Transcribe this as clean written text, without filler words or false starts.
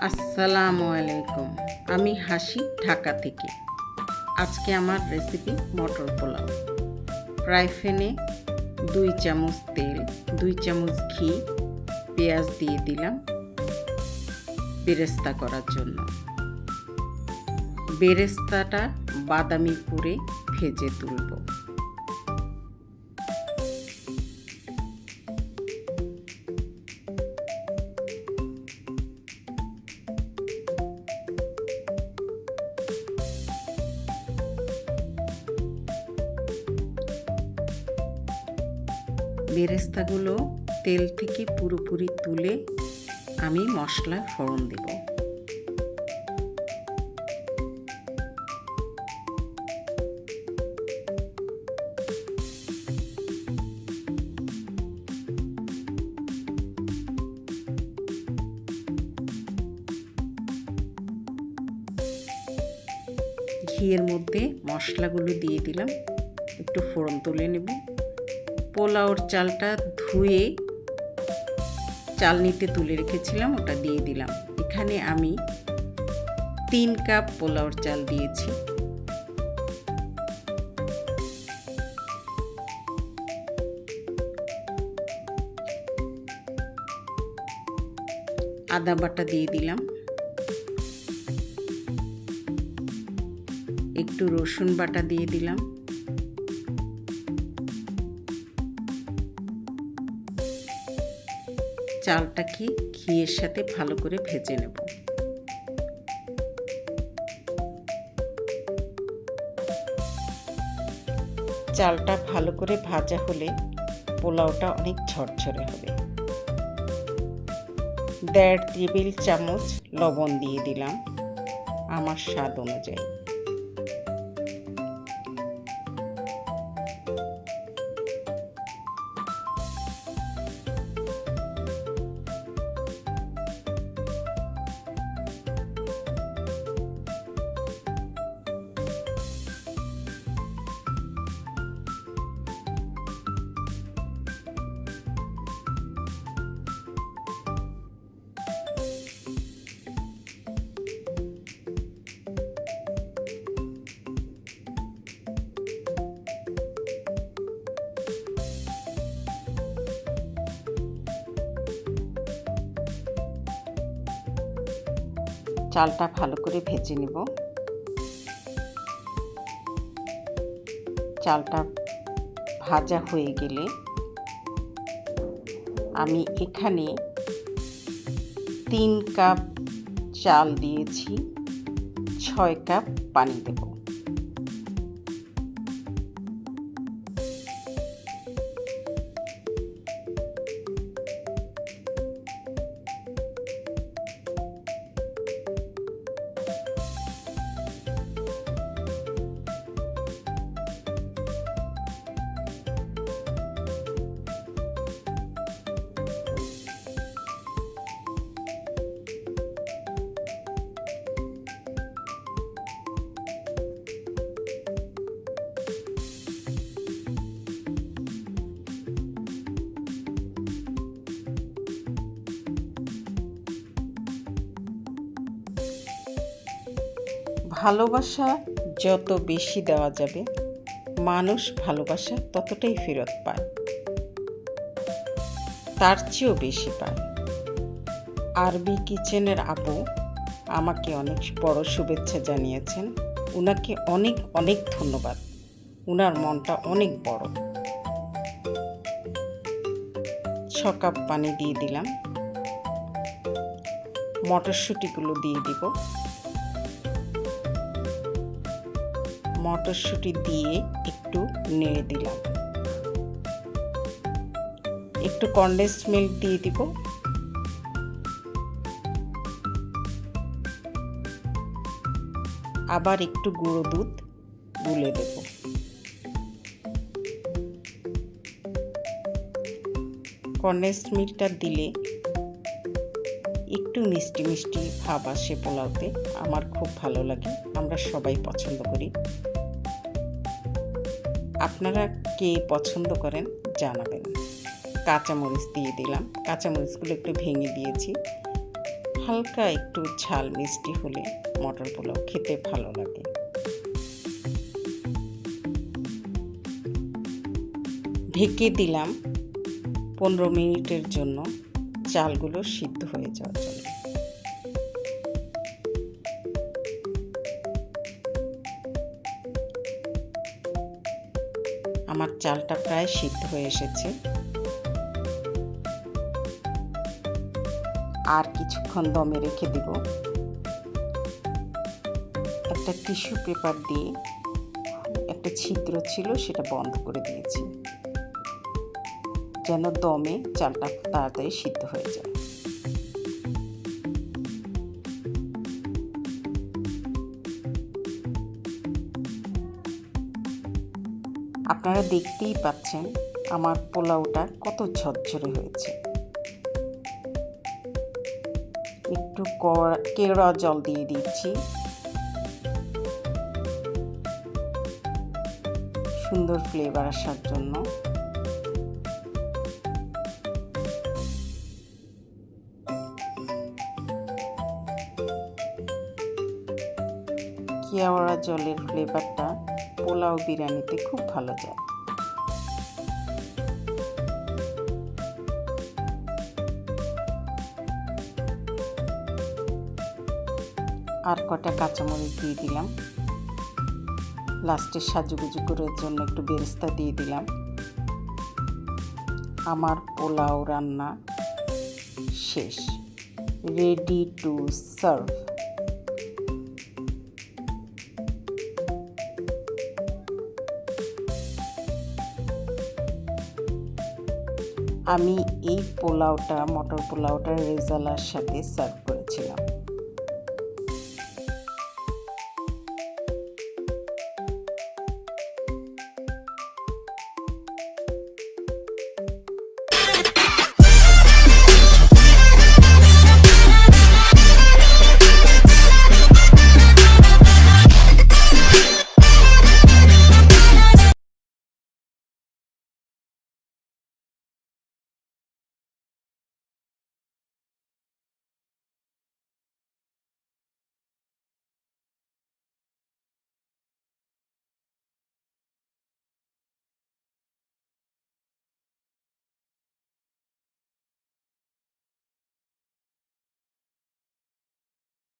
আসসালামু আলাইকুম। আমি হাসি, ঢাকা থেকে। আজকে আমার রেসিপি মটর পোলাও। ফ্রাই প্যানে 2 চামচ তেল, 2 চামচ ঘি, পেঁয়াজ দিয়ে দিলাম বেরেস্তা করার জন্য। বেরেস্তাটা বাদামি করে ভেজে তুলব। বেরেস্তাগুলো তেল থেকে পুরোপুরি তুলে আমি মশলা ফোড়ন দেব। ঘিয়ের মধ্যে মশলাগুলো দিয়ে দিলাম, একটু ফোড়ন তুলে নেব। পোলাওর চালটা ধুয়ে চালনিতে তুলে রেখেছিলাম, ওটা দিয়ে দিলাম। এখানে আমি 3 কাপ পোলাওর চাল দিয়েছি। আদা বাটা দিয়ে দিলাম, একটু রসুন বাটা দিয়ে দিলাম, চালটাকে ঘিয়ের সাথে ভালো করে ভেজে নেব। চালটা ভালো করে ভাজা হলে পোলাওটা অনেক ঝরঝরে হবে। 1.5 টেবিল চামচ লবণ দিয়ে দিলাম আমার স্বাদ অনুযায়ী। চালটা ভালো করে ভেজে নেব। চালটা ভাজা হয়ে গেলে আমি এখানে 3 কাপ চাল দিয়েছি, 6 কাপ পানি দেব। ভালোবাসা যত বেশি দেওয়া যাবে, মানুষ ভালোবাসা ততটাই ফেরত পায়, তার চেয়েও বেশি পায়। আরবি কিচেনের আপু আমাকে অনেক বড় শুভেচ্ছা জানিয়েছেন, উনাকে অনেক অনেক ধন্যবাদ। উনার মনটা অনেক বড়। 6 কাপ পানি দিয়ে দিলাম, মটরশুঁটিগুলো দিয়ে দিব। মটরশুঁটি দিয়ে একটু নেড়ে দিলাম, একটু কনডেন্সড মিল্ক দিয়ে দিব। আবার একটু গুঁড়ো দুধ গুলে দেব। কনডেন্সড মিল্কটা দিলে একটু মিষ্টি মিষ্টি ভাব আসে পোলাওতে, আমার খুব ভালো লাগে, আমরা সবাই পছন্দ করি। আপনারা কে পছন্দ করেন জানাবেন। কাঁচামরিচ দিয়ে দিলাম। কাঁচামরিচগুলো একটু ভেঙে দিয়েছি। হালকা একটু ঝাল মিষ্টি হলে মটর পোলাও খেতে ভালো লাগে। ঢেকে দিলাম 15 মিনিটের জন্য, চালগুলো সিদ্ধ হয়ে যাওয়ার জন্য। আমার চালটা প্রায় সিদ্ধ হয়ে এসেছে। আর কিছুক্ষণ দমে রেখে দিব। একটা টিস্যু পেপার দিয়ে একটা ছিদ্র ছিল সেটা বন্ধ করে দিয়েছি, যেন দমে চালটা তাড়াতাড়ি সিদ্ধ হয়ে যায়। আপনারা দেখতেই পাচ্ছেন আমার পোলাওটা কত ঝরঝরে হয়েছে। একটু কেওড়া জল দিয়ে দিচ্ছি সুন্দর ফ্লেভার আসার জন্য। কেওড়া জলের ফ্লেভারটা পোলাও বিরিয়ানিতে খুব ভালো যায়। আর কটা কাঁচামরিচ দিয়ে দিলাম। লাস্টে সাজুগুজু করার জন্য একটু বেরেস্তা দিয়ে দিলাম। আমার পোলাও রান্না শেষ, রেডি টু সার্ভ। আমি এই পোলাওটা মটর পোলাওটা রেজালার সাথে সার্ভ করেছিলাম।